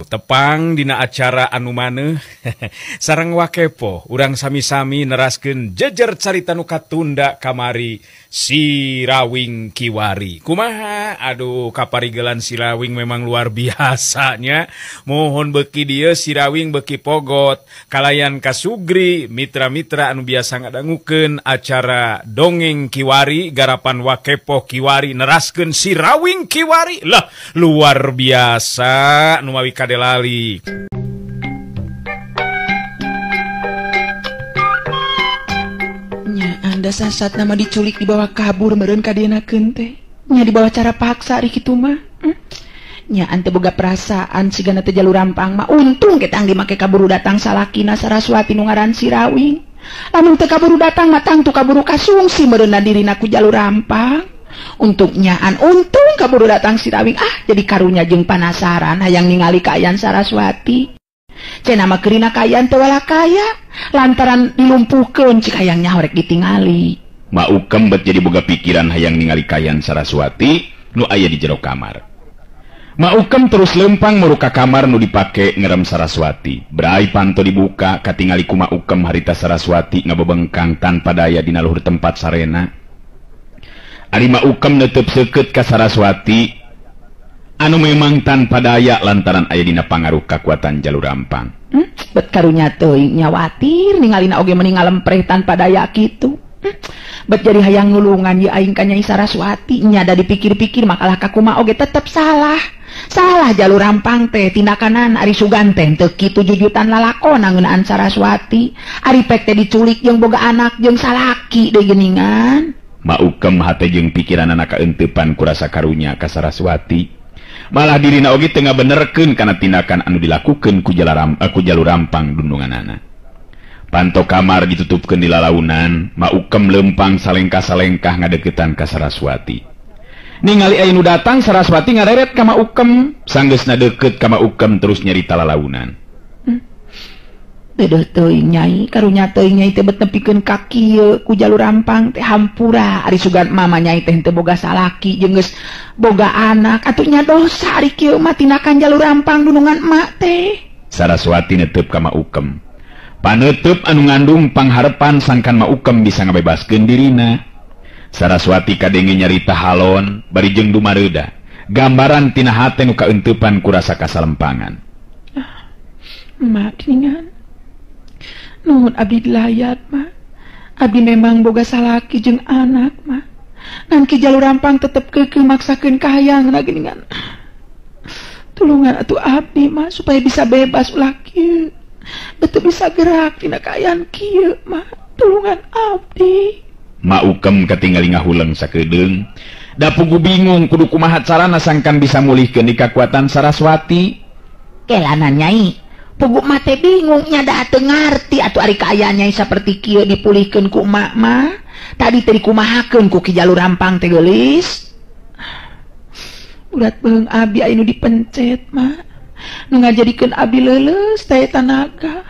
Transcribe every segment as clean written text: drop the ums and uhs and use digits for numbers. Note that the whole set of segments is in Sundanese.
Tepang dina acara anu maneh sareng wakepo urang sami-sami neraskeun jejer carita nu katunda kamari si Rawing Kiwari. Kumaha? Aduh, kaparigelan si Rawing memang luar biasanya. Mohon beki dieu si Rawing beki pogot kalayan kasugri mitra-mitra anu biasa ngadangukeun acara dongeng Kiwari garapan wakepo Kiwari neraskeun si Rawing Kiwari. Lah, luar biasa nu mawi lali. Nya anda sasat nama diculik dibawa kabur meureun kadenakeun teh. Nya dibawa cara paksa ari kitu mah. Nya ante boga perasaan sigana teh jalur rampang mah untung kita angge make kaburu datang salakina Saraswati nu ngaran si Rawing. Lamun teu kaburu datang mah tangtu kaburu kasungsi meureunna dirina ku jalur rampang. Untuknya untung kaburu datang si Rawing jadi karunya jeung panasaran hayang ningali kaayaan Saraswati. Cenah mah keurina kaayaan teu wala kaya lantaran dilumpuhkeun cik hayang nyaho rek ditingali. Ma Ukem bet jadi boga pikiran hayang ningali kaayaan Saraswati nu aya di jero kamar. Ma Ukem terus lempang muruka kamar nu dipake ngerem Saraswati. Berai panto dibuka katingali ku Ma Ukem harita Saraswati ngabebengkang tanpa daya dina luhur tempat sarena. Ari Ma Ukem neuteub seukeut ka Saraswati anu memang tanpa daya lantaran aya dina pangaruh kakuatan jalur rampang. Bet karunya teuing nyawatir ningalina oge meni ngalempreh tanpa daya kitu. Bet jadi hayang nulungan ye aing ka Nyai Saraswati nya da dipikir-pikir makalah ka kumaha oge tetep salah. Salah jalur rampang teh tindakanan ari sugan teh teu kitu jujutan lalakona ngeunaan Saraswati. Ari pek teh diculik jeung boga anak jeung salaki deui geuningan. Ma Ukem hate jeung pikiran anak kaentepan kurasa karunya ka Saraswati. Malah dirina oge teu ngabenerkeun kana tindakan anu dilakukeun ku jalur rampang dundunganana. Panto kamar ditutupkeun di lalaunan, Ma Ukem lempang salengkah-salengkah ngadeukeutan ka Saraswati. Ningali aya nu datang Saraswati ngareret ka Ma Ukem, sanggeusna deukeut ka Ma Ukem terus nyarita lalaunan. Dedeh teuing Nyai, karunya teuing Nyai teh bet nepikeun ka kieu ku jalur rampang teh hampura ari sugan mama Nyai teh teu boga salaki jeung geus boga anak atuh nya dosa ari kieu mah tindakan jalur rampang dunungan emak teh. Saraswati neuteub ka Ma Ukem. Paneuteub anu ngandung pangharepan sangkan Ma Ukem bisa ngabebaskeun dirina. Saraswati kadenge nyarita halon bari jeung dumareuda. Gambaran tina hate nu kaeunteupan ku rasa kasalempangan. Mak geuningan. Nuhun abdi dilayat mah. Abdi memang boga salaki jeung anak mah. Ngan ki jalur rampang tetep keukeuh maksakeun kahayangna geuningan. Tulungan atuh abdi mah supaya bisa bebas ulah kieu. Betul bisa gerak tina kaayaan kieu mah. Tulungan abdi. Ma Ukem katingali ngahuleng sakeudeung. Da pugu bingung kudu kumaha carana sangkan bisa mulihkeun di kakuatan Saraswati. Kelana Nyai. Pugu mate bingung nya da teu ngarti atuh ari kaayaan Nyai saperti kieu dipulihkeun ku emak mah. Tadi teh dikumahakeun ku ki jalur rampang teh geulis. Urat beung abdi aya nu dipencet mah. Nu ngajadikeun abdi leuleus teh tanaga.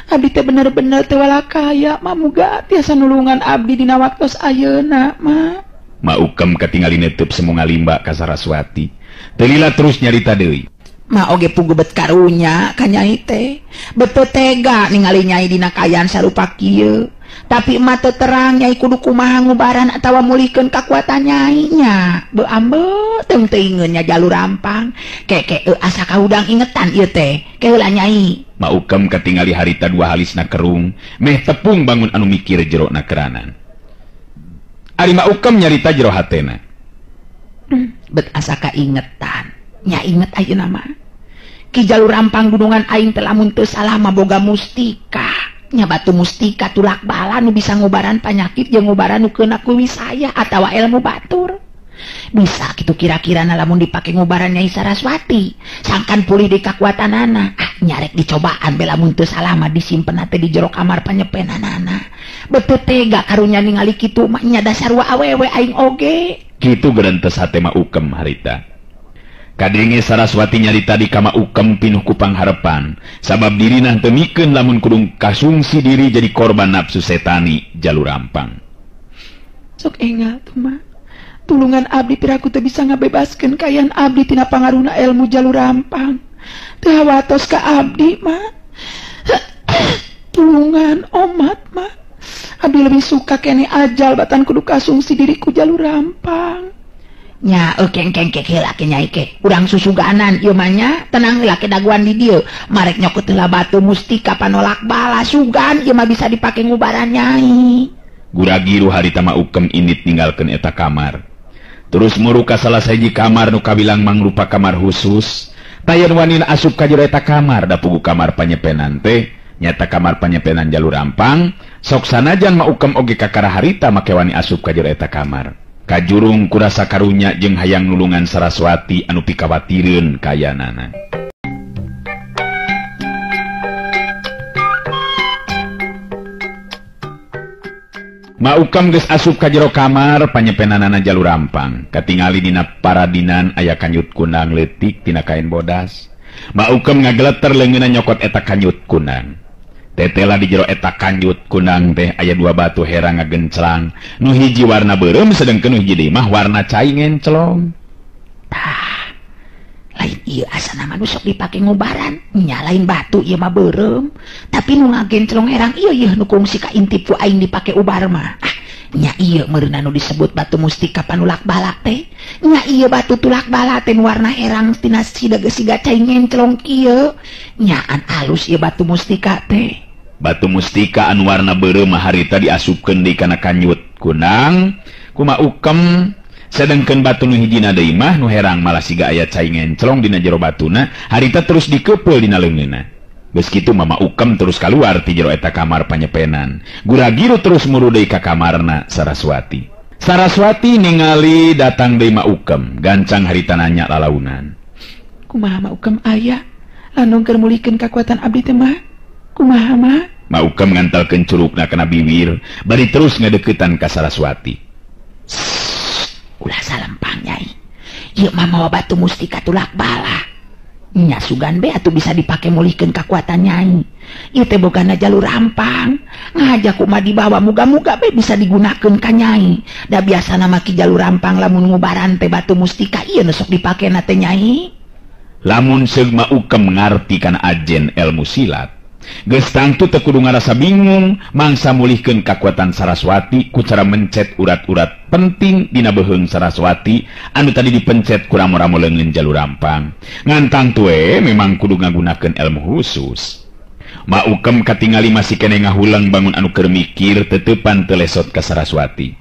Abdi teh bener-bener teu wala kaya mah muga tiasa nulungan abdi dina waktos ayeuna mah. Ma Ukem katingali neuteub semu ngalimba ka Saraswati. Teu lila terus nyarita deui. Ma oge pugu bet karunya ka Nyai teh. Betul tega ningali Nyai dina kaayaan sarupa kieu. Tapi emak teu terang Nyai kudu kumaha ngubaran atawa mulihkeun kakuatan Nyai nya. Beu ambe teung teuingeun nya jalur rampang. Keke asa kahudang ingetan ieu teh. Keheula Nyai. Ma Ukem katingali harita dua halisna kerung, meh tepung bangun anu mikir jero na keranan. Ari Ma Ukem nyarita jero hatena. Bet asa kaingetan. Nya inget ayeuna mah ki jalur rampang gunungan aing teh lamun teu salah mah boga mustika. Nya batu mustika tulak bala nu bisa ngubaran panyakit jeung ngubaran nu keuna ku wisaya atawa ilmu batur. Bisa kitu kira-kirana lamun dipake ngubaran Nyai Saraswati sangkan pulih di kakuatanana. Nyarek dicobaan be lamun teu salah mah disimpen teh di jero kamar panyepenanana. Betul tega karunya ningali kitu mah nya dasar wa awewe aing oge. Kitu geurentes hate Ma Ukem harita. Kadenge Saraswati nyarita di ka Ma Ukem pinuh ku pangharepan sabab dirina teu mikeun lamun kudu kasungsi diri jadi korban nafsu setani jalur rampang. Sok engal tuh mah. Tulungan abdi piraku teu bisa ngabebaskeun kaayaan abdi tina pangaruhna ilmu jalur rampang. teu watos ka abdi mah. Tulungan omat mah. Abdi lebih suka kene ajal batan kudu kasungsi diriku jalur rampang. Nya kengkeng heula ke nyai ke urang susuganan ieu mah nya tenang heula ke daguan di dieu marek nyokot heula batu mustika panolak bala sugan ieu mah bisa dipake ngubaran nyai. Guragiru harita mah ukem indit ninggalkeun eta kamar. Terus muru ka salah sahiji kamar nu kabilang mangrupa kamar khusus. Tayan wanina asup ka jero eta kamar da pugu kamar panyepenan teh nyata kamar panyepenan jalur rampang. Sok sanajan mah ukem oge kakara harita make wani asup ka jero eta kamar. Kajurung kurasa karunya jeung hayang nulungan Saraswati anu pikawatireun kayanana. Maukam geus asup ka jero kamar panyepenanana jalur rampang. Katingali dina paradinan aya kanyut kunang leutik tina kain bodas. Maukam ngageleter leungeunna nyokot eta kanyut kunang. Tetela di jero eta kanyut kunang teh aya dua batu herang ngagenclang. Nu hiji warna beureum sedengkeun nu hiji deui mah warna cai ngencelong. Tah, lain ieu asana mah nu sok dipake ngubaran. Nya lain batu ieu mah beureum, tapi nu ngagenclong herang ieu nu kungsi ka intip ku aing dipake ubar mah. Nya ieu meureunna nu disebut batu mustika panulak bala teh. Nya ieu batu tulak bala teh warna herang tina siga cai ngencelong kieu. Nyaan alus ieu batu mustika teh. Batu mustika anu warna beureum harita diasupkeun deui kana kanyut kunang ku Maukem, sedengkeun batu nu hijina deui mah nu herang malah siga aya cai ngenclong dina jero batuna harita terus dikeupel dina leungeunna. Geus kitu Maukem terus kaluar ti jero eta kamar panyepenan. Guragiru terus muru deui ka kamarna Saraswati. Saraswati ningali datang deui Maukem, gancang harita nanya lalaunan. Kumaha Maukem aya? Anu keur mulihkeun kakuatan abdi teh mah? Kumaha mah? Maukem ngantalkeun curugna kana bibir, bari terus ngadeuketan ka Saraswati. Ulah salempang nyai. Ieu mah mawa batu mustika tulak bala. Nya sugan be atuh bisa dipake mulihkeun kakuatan nyai. Ieu teh bogana jalur rampang. Ngajak mah dibawa muga-muga be bisa digunakeun ka nyai. Da biasana mah ki jalur rampang lamun ngubaran teh batu mustika ieu nu sok dipakena teh nyai. Lamun seug Maukem ngarti kana ajen ilmu silat, geus tangtu teu kudu ngarasa bingung mangsa mulihkeun kakuatan Saraswati ku cara mencet urat-urat penting dina beheung Saraswati anu tadi dipencet ku ramo-ramo leungeun jalur rampang. Ngan tangtu memang kudu ngagunakeun ilmu khusus. Maukem katingali masih kene ngahulang bangun anu keur mikir teutepan teu lesot ka Saraswati.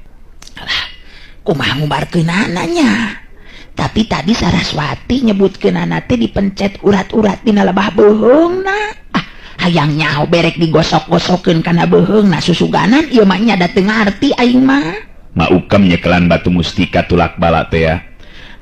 Alah, kumaha ngubarkeunana nya? Tapi tadi Saraswati nyebutkeunana teh dipencet urat-urat dina lebah beheungna. Hayang nyaho berek digosok-gosokeun kana beheungna susuganan ieu mah nya da teu ngarti aing mah. Maukem nyekelan batu mustika tulak bala teh ya.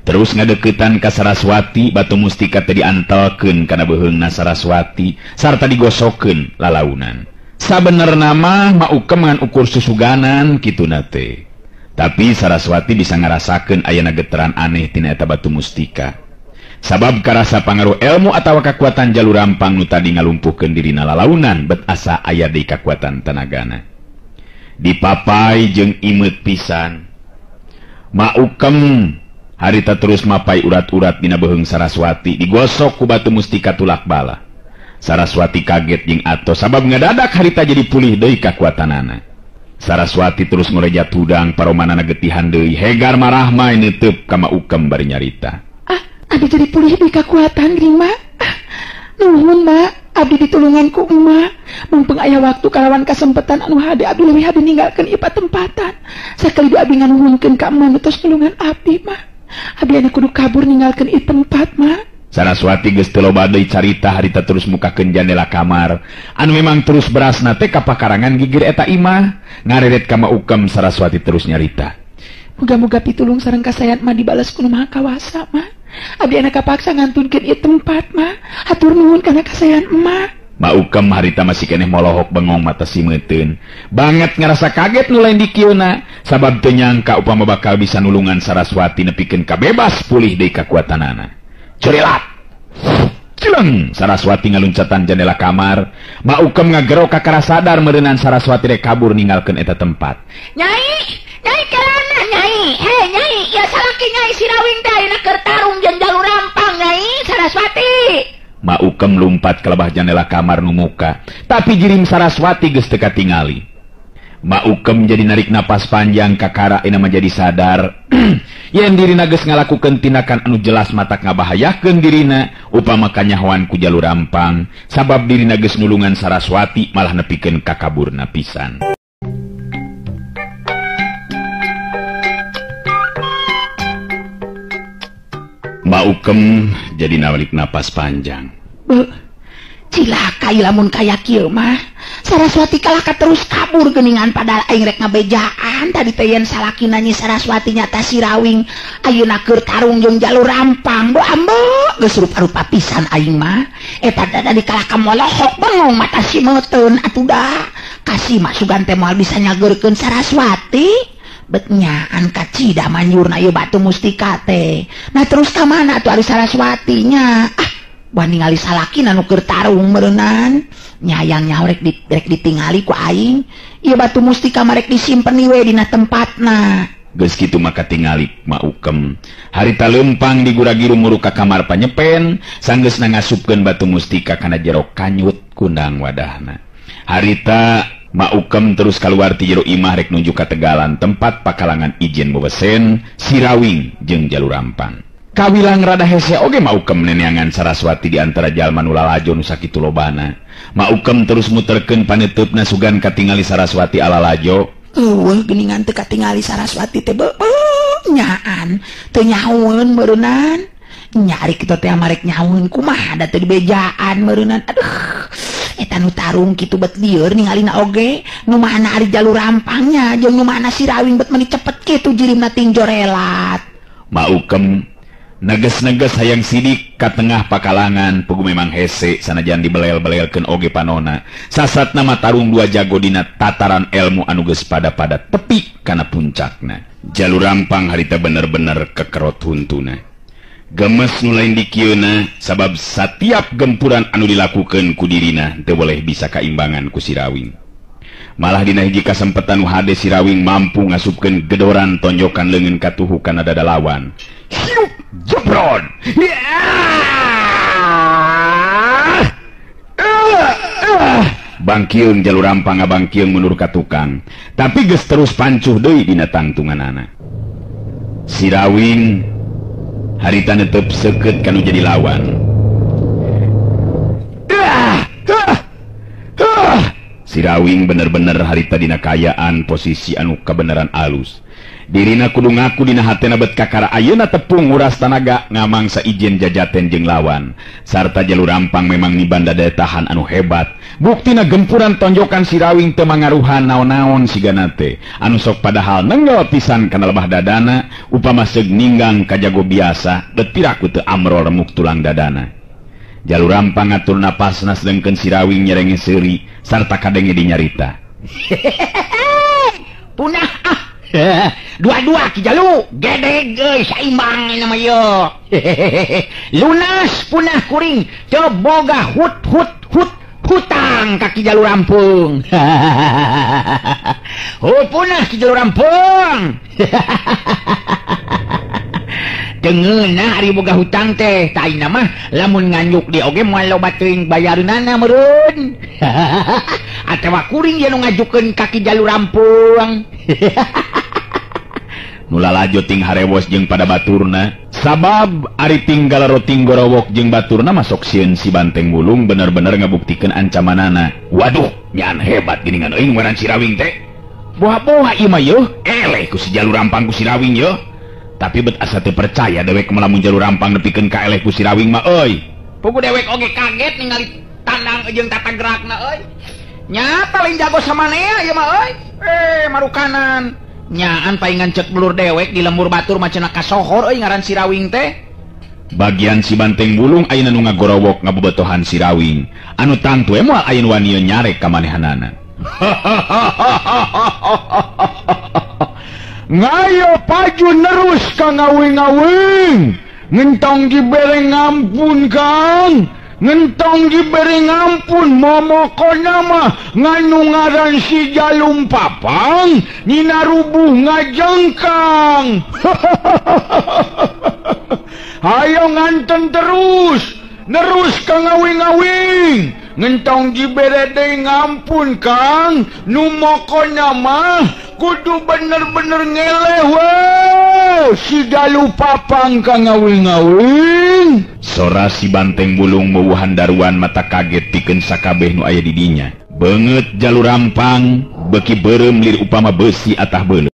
Terus ngadeuketan ka Saraswati, batu mustika teh diantelkeun kana beheungna Saraswati sarta digosokeun lalaunan. Sabenerna mah Maukem ngan ukur susuganan kituna teh. Tapi Saraswati bisa ngarasakeun ayana geteran aneh tina eta batu mustika. Sabab karasa pangaruh ilmu atawa kakuatan jalur rampang nu tadi ngalumpuhkeun dirina lalaunan bet asa aya deui kakuatan tenagana. Dipapai jeung imeut pisan. Maukem harita terus mapai urat-urat dina beheung Saraswati digosok ku batu mustika tulak bala. Saraswati kaget jeung atos sabab ngadadak harita jadi pulih deui kakuatanana. Saraswati terus ngorejat hudang paromanana getihan deui hegar marah mah neuteub ka Maukem bari nyarita. Abdi jadi pulih di kakuatan Rima. Nuhun mak, abdi ditulungan ku emak. Mumpung aya waktu kalawan kasempetan anu hade abdi leuwih hade ninggalkeun ieu tempatan. Sakali abdi nganuhunkeun ka emak tos nulungan abdi mah. Abdi anu kudu kabur ninggalkeun ieu tempat mah. Saraswati geus teu loba deui carita harita terus mukakeun jendela kamar. Anu memang terus berasna teh ka pakarangan gigir eta imah. Ngareret ka Maukem Saraswati terus nyarita. Muga-muga pitulung sareng kasayat mah dibalas ku Nu Maha Kawasa mah. Abdi anak kapaksa ngantunkeun ieu tempat mah. Hatur nuhun kana kasayan emak. Maukem harita masih keneh molohok bengong mata simeuteun. Banget ngerasa kaget nu lain di kieuna sabab teu nyangka upama bakal bisa nulungan Saraswati nepikeun kabebas pulih deui kakuatanana. Cerilat. Cileng Saraswati ngaluncatan jendela kamar. Maukem ngagero kakara sadar meureunnan Saraswati rek kabur ninggalkeun eta tempat. Nyai kelana nyai. Heh nyai, ya salaki nyai Sirawing teh ayeuna keur tarung jeung jalur rampang nyai Saraswati. Maukem lumpat ke lebah jendela kamar nu muka, tapi jirim Saraswati geus teu katingali. Maukem jadi narik napas panjang kakara ina menjadi sadar yen dirina geus ngalakukeun tindakan anu jelas matak ngabahayakeun dirina upama kanyahoan ku jalur rampang sabab dirina geus nulungan Saraswati malah nepikeun kakaburna pisan. Maukem jadi narik napas panjang. Cilaka lamun kaya kieu mah Saraswati kalaka terus kabur geningan padahal aing rek ngabejaan tadi teh yen salakina nyi Saraswati nyata si Rawing ayeuna keur tarung jeung jalur rampang do ambo geus rupa-rupa pisan aing mah eta tadi kalaka molohok bengong mata si meuteun atuh da kasih mah sugan teh moal bisa nyageurkeun Saraswati betnyaan kacida manjurna ieu batu mustika teh nah terus ka mana atuh ari Saraswati nya wani ngali salakina nu keur tarung meureunnan nyayangnya rek ditingali ku aing ieu batu mustika marek disimpen we dina tempatna geus kitu maka tingali Maukem harita leumpang digura-giru muru ka kamar panyepen sanggeusna ngasupkeun batu mustika kana jero kanyut kundang wadahna. Harita Maukem terus kaluar ti jero imah rek nuju ka tegalan tempat pakalangan ijen bobesen si Rawing jeung jalur rampang. Kawilang rada hese oge Maukem neneangan Saraswati di antara jalma nu lalajo nu sakitu lobana. Maukem terus muterkeun paneteupna sugan katingali Saraswati alalajo. Eueuh geningan teu katingali Saraswati teh nyaan teu nyahoeun meureunnan. Nyari kitu teh marek nyahoeun kumaha da teu dibejaan meureunnan. Aduh eta nu tarung kitu bet lieur ningalina oge nu mana ari jalur rampangnya jeung nu mana si Rawing bet meuni cepet kitu jirimna tinjo relat. Maukem neges-neges hayang sidik ka tengah pakalangan pugu memang hese sanajan dibelel-belelkeun oge panona sasatna mah tarung dua jago dina tataran ilmu anu geus pada-pada tepi kana puncakna. Jalur rampang harita bener-bener kekerot huntuna gemes nu lain di kieuna sabab satiap gempuran anu dilakukeun ku dirina teu boleh bisa kaimbangan ku si Rawing. Malah dina hiji kasempetan nu hade si Rawing mampu ngasupkeun gedoran tonjokan leungeun katuhu kana dada lawan. Hiup jebron. Bangkieun jalur rampang ngabangkieun mundur ka tukang, tapi geus terus pancuh deui dina tangtunganana. Si Rawing harita netep seukeut kanu jadi lawan. Si Rawing bener-bener harita dina kayaan posisi anu kebenaran alus. Dirina kudu ngaku dina hatena bet kakara ayeuna tepung nguras tanaga ngamangsa ijen jajaten jeung lawan. Sarta jalur rampang memang nibanda daya tahan anu hebat. Buktina gempuran tonjokan si Rawing teu mangaruhan naon-naon sigana teh. Anu sok padahal nenggel pisan kana lebah dadana upama seug ninggang kajago biasa bet piraku teu amrol remuk tulang dadana. Jalur rampang ngatur napasna sedengkeun si Rawing nyerenge seuri sarta kadenge dinyarita. Punah dua-dua ki jalu gede geus saimbang nama yo. Lunas punah kuring teu boga hutang kaki jalur rampung. Punah ki jalur rampung. Dengeuna ari boga hutang teh taina mah lamun nganyuk di oge moal loba teuing bayareunana meureun. Atawa kuring ye nu ngajukeun kaki jalur rampung. Nu lalajo ting harewos jeung pada baturna sabab ari tinggal roting gorowok jeung baturna masok sieun si Banteng Wulung bener-bener ngabuktikeun ancamanana. Waduh nyaan hebat geuningan euy ngaran si Rawing teh. Boha-boha ieu mah yeuh eleh ku si jalur rampang ku si Rawing yeuh. Tapi bet asa teu percaya dewek melamun jalur rampang nepikeun ka eleh ku si Rawing mah euy. Pugu dewek oge kaget ningali tandang jeung tata gerakna euy. Nya paling jago samanea ieu mah euy. Marukanan. Nyaan paingan cek belur dewek di lembur batur macana kasohor euy ngaran si Rawing teh. Bagian si Banteng Wulung ayeuna nu ngagorowok ngabobatohan si Rawing. Anu tangtu moal ayeuna wanieu nyarek ka manehanana. Ngayo paju nerus ka ngawing-ngawing. Ngentong dibere ngampun Kang. Ngentong diberi ngampun momokona mah nganu ngaran si Jalum Papang nyina rubuh ngajengkang. Hayo nganten terus nerus Kang ngawing-ngawing ngentong jibere deui ngampun Kang nu mokona mah kudu bener-bener ngeleh we si Jalu Papang Kang ngawing-ngawing. Sora si Banteng Bulung meueuhan daruan mata kaget pikeun sakabeh nu aya di dinya. Beungeut Jalu Rampang beuki beureum lir upama besi atah beuleuh.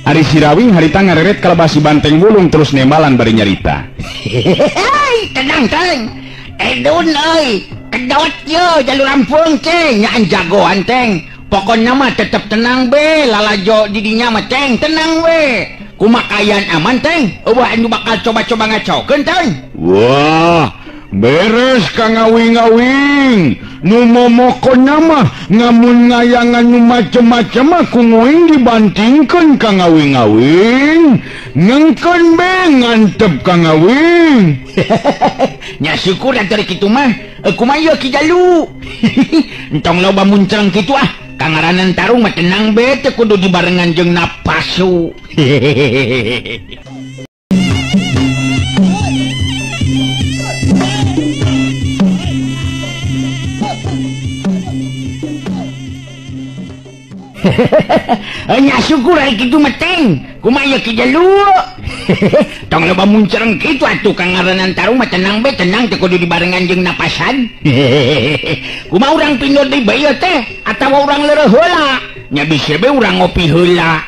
Ari Sirawing harita ngareret kalebah si Banteng Bulung terus nemalan bari nyarita. Hei, tenang teng. Edun euy, kedot ye Jalu Rampung teh, nyaan jagoan teng. Pokoknya mah tetep tenang be, lalajo di dinya mah teng, tenang we. Kumakayan aman teng, eueuh anu bakal coba-coba ngacokeun teng. Wah, beres Kang ngawing-ngawing. Nu momokonna mah ngamun ngayangan nu macem-macem mah ku nguing dibantingkeun Kang ngawing-ngawing. Ngengkeun be ngantep Kang ngawing. Nya syukur dari kitu mah, kumaha Ki Jalu. Entong loba muncreng kitu ah. Kangaranan tarung mah tenang be teu kudu dibarengan jeung napasu. Nya syukur ari kitu mah teng. Kumaha Ki Jalu? Tong loba muncreng kitu atuh kangaranan tarung mah tenang be tenang teu kudu dibarengan jeung napasan. Kumaha urang pindho deui bae teh atawa urang leureuh heula? Nya bisi be urang ngopi heula.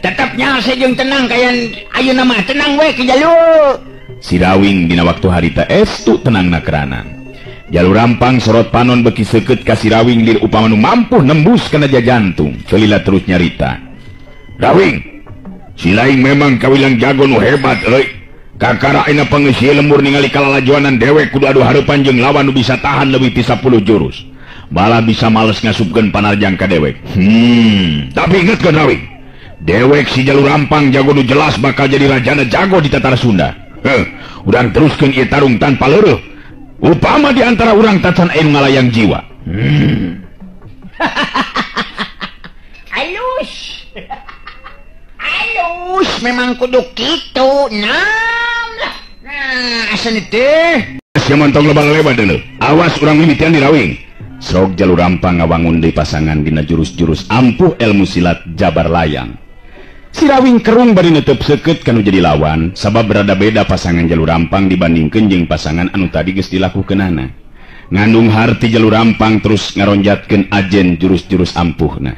Tetep nyaho jeung tenang kayan ayeuna mah tenang we Ki Jalu. Sirawing dina waktu harita estu tenangna keranan. Jalu Rampang sorot panon beki seukeut ka Sirawing lir upama nu mampu nembus kana jantung. Celila terus nyarita. Rawing, si Laing memang kawilang jago nu hebat euy. Kakara ayeuna pangeusieun lembur ningali kalalajoanan dewek kudu adu hareupan jeung lawan nu bisa tahan leuwih ti 10 jurus. Malah bisa males ngasupkeun panarjang ka dewek. Tapi ingetkeun Rawing. Dewek si Jalu Rampang jago nu jelas bakal jadi rajana jago di Tatara Sunda. Urang teruskeun ieu tarung tanpa leureum. Upama di antara urang tacan aya nu ngalayang jiwa. Halus. Halus memang kudu kitu. Nah, asana teh. Sia montong loba lebat deuleu. Awas urang mimitian di Rawing. Sok Jalu Rampang ngawangun deui pasangan dina jurus-jurus ampuh ilmu silat Jabar Layang. Sirawing kerung bari netep seukeut kanu jadi lawan sabab berada beda pasangan Jalu Rampang dibandingkeun jeung pasangan anu tadi geus dilakukeunana. Ngandung harti Jalu Rampang terus ngaronjatkeun ajen jurus-jurus ampuhna.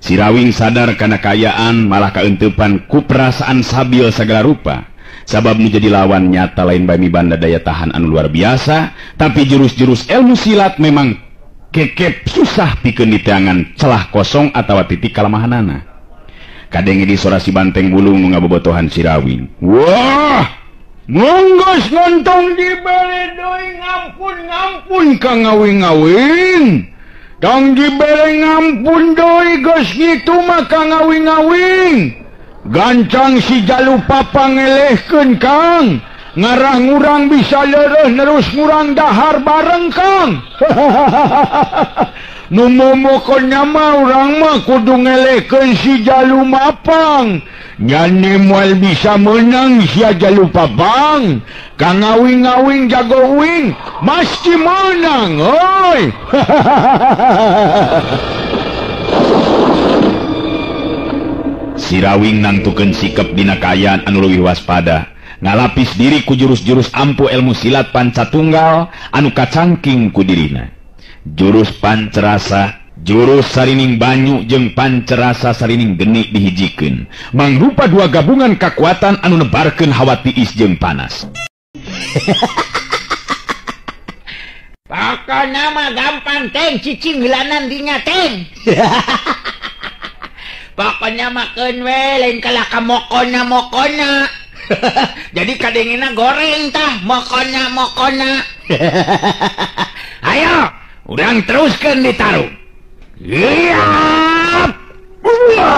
Sirawing sadar kana kayaan malah kaeunteupan ku perasaan sabil sagala rupa. Sabab nu jadi lawan nyata lain bami banda daya tahan anu luar biasa, tapi jurus-jurus ilmu silat memang kekep susah pikeun diteangan celah kosong atawa titik kalemahanana. Kadenge di sora si Banteng Bulung nu ngabobotohan Sirawing. Wah, munggos ngontong dibere deui ngampun Kang ngawing-ngawing. Tong dibere ngampun deui geus kitu mah Kang ngawing-ngawing. Gancang si Jalu Papang ngelehkeun Kang. Ngarah ngurang bisa leureuh nerus ngurang dahar bareng Kang. Nu momokonna mah urang mah kudu ngelehkeun si Jalu Mapang. Nyane moal bisa menang si Jalu Papang. Kang ngawing-ngawing jago wing mesti menang oi. Sirawing nangtukeun sikep dina kaayaan anu leuwih waspada. Ngalapis diri ku jurus-jurus ampuh ilmu silat pancatunggal anu kacangking ku dirina. Jurus pancerasa, jurus sarining banyu jeung pancerasa sarining geni dihijikeun. Mangrupa dua gabungan kekuatan anu nebarkeun hawa tiis jeung panas. Pokona mah gampang teng cicing hilanan dinya teng. Pokoknya makeun we lain kala ka mokona. Jadi kadengina goreng tah mokona. Ayo, urang teruskeun ditaruh. Iya. Iya.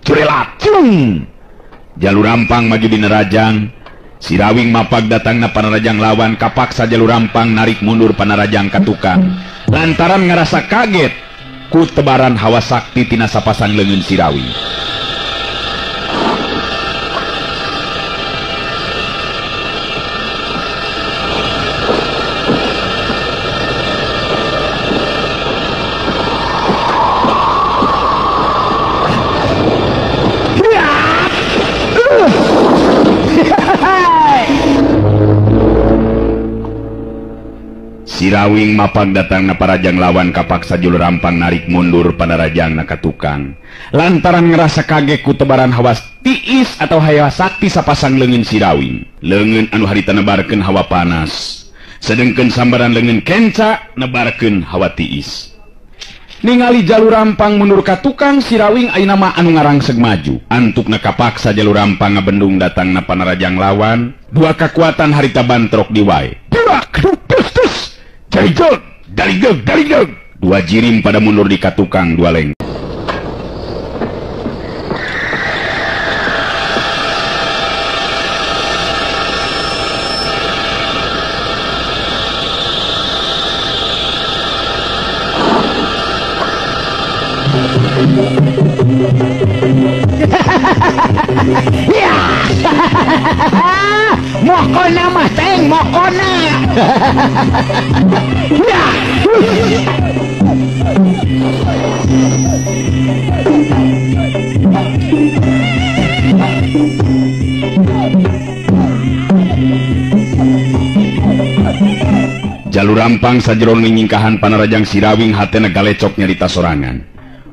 Curelat. Jalu Jalur Rampang maju di nerajang. Sirawing mapag datang na panarajang lawan, kapaksa Jalur Rampang narik mundur panarajang ka tukang. Lantaran ngerasa kaget ku tebaran hawa sakti tina sapasang leungeun Sirawing. Sirawing mapag datang na parajang lawan, kapaksa Jalur Rampang narik mundur panarajang na katukang. Lantaran ngerasa kaget ku tebaran hawa tiis atau hawa sakti sapasang leungeun Sirawing. Leungeun anu harita nebarkeun hawa panas, sedengkeun sambaran leungeun kenca nebarkeun hawa tiis. Ningali Jalur Rampang mundur ka tukang, Sirawing ayeuna mah anu ngarangseg maju. Antukna kapaksa Jalur Rampang ngabendung datang na panarajang lawan. Dua kekuatan harita bantrok di wae. Daligeg, daligeg, daligeg. Dua jirim pada mundur di katukang dua leng. Ya. Mokona mah teng, mokona. Ya. Jalur Rampang sajeron nyingkahan panarajang Sirawing hatena galecok nyarita sorangan.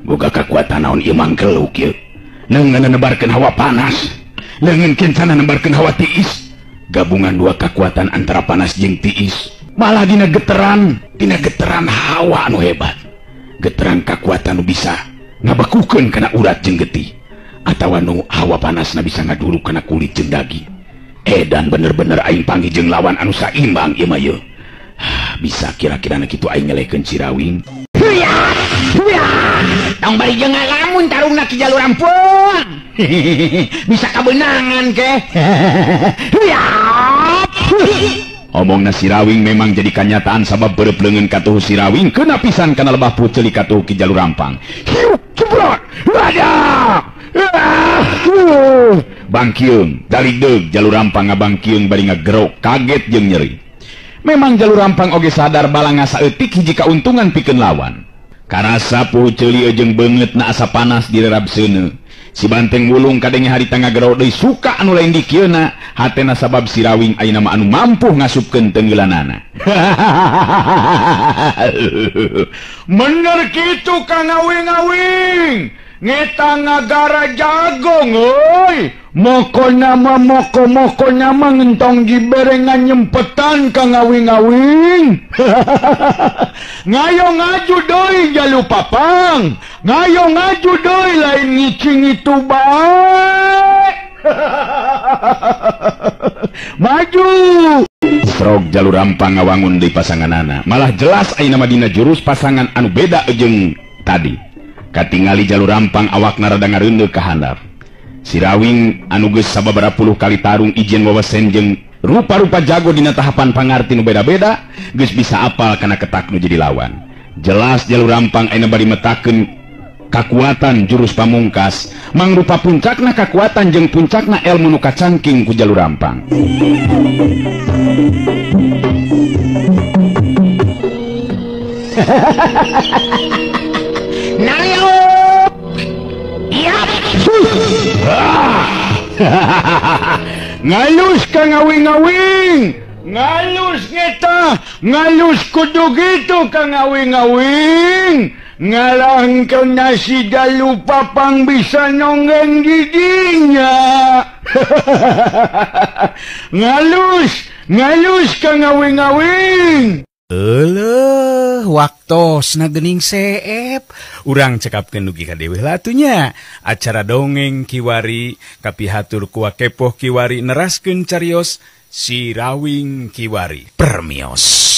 Boga kekuatan naon ieu mangkeluk ieu. Leungeun nebarkeun hawa panas, leungeun kencana nebarkeun hawa tiis. Gabungan dua kekuatan antara panas jeung tiis, malah dina geteran hawa anu hebat. Geteran kekuatan nu bisa ngabekukeun kana urat jeung getih, atawa nu hawa panasna bisa ngaduruk kana kulit jeung daging. Edan bener-bener aing panggih jeung lawan anu saimbang ieu mah yeuh. Bisa kira-kira kitu aing ngelehkeun Sirawing. Tong bari jeung ngalamun tarungna ki Jalur Rampang. Bisa kabenangan ke. Omongna Sirawing memang jadi kenyataan sabab beureup leungeun katuh Sirawing keuna pisan kana lebah puceuli katuh ki Jalur Rampang. Hiup cebrot. Ada. Bangkiung, daligdeug Jalur Rampang ngabangkiung bari ngagerok kaget jeung nyeri. Memang Jalur Rampang oge sadar bala ngasaeutik hiji kauntungan pikeun lawan. Karasa puceuli jeung beungeutna asa panas direrabseuneu. Si banteng wulung kadenge harita ngagerok deui suka anu lain di kieuna, hatena sabab Sirawing ayeuna mah anu mampu ngasupkeun teunggelanana. Bener kitu Kang Awing-awing. Ngeta ngagara jagong euy. Mokona mah moko-mokona mah ngentong giberengan nyempetan Kang Awing-awing. Ngayo ngaju deui jalu papang. Ngayo ngaju deui lain ngicing itu bae. Maju. Frog Jalur Rampang ngawangun deui pasanganana. Malah jelas ayeuna mah dina jurus pasangan anu beda jeung tadi. Katingali Jalur Rampang awakna rada ngareundeuk ka handap. Sirawing anu geus sababaraha puluh kali tarung ijen wawasen jeung rupa-rupa jago dina tahapan pangarti nu beda-beda geus bisa apal kana ketak nu jadi lawan. Jelas Jalur Rampang ayeuna bari metakeun kakuatan jurus pamungkas mangrupa puncakna kakuatan jeung puncakna ilmu nu kacangking ku Jalur Rampang. Nayop. Yap. Ngalus Kang Awing-awing. Ngalus ngeta. Ngalus kudu gitu Kang Awing-awing. Ngalangkeun nasi Jalu Papang bisa nonggeng giginya. Ngalus Kang Awing-awing. Waktosna geuning seep. Urang cekapkeun dugi ka dewe latunya. Acara dongeng Kiwari kapihatur ku Wakepoh Kiwari neraskeun carios Sirawing Kiwari. Permios.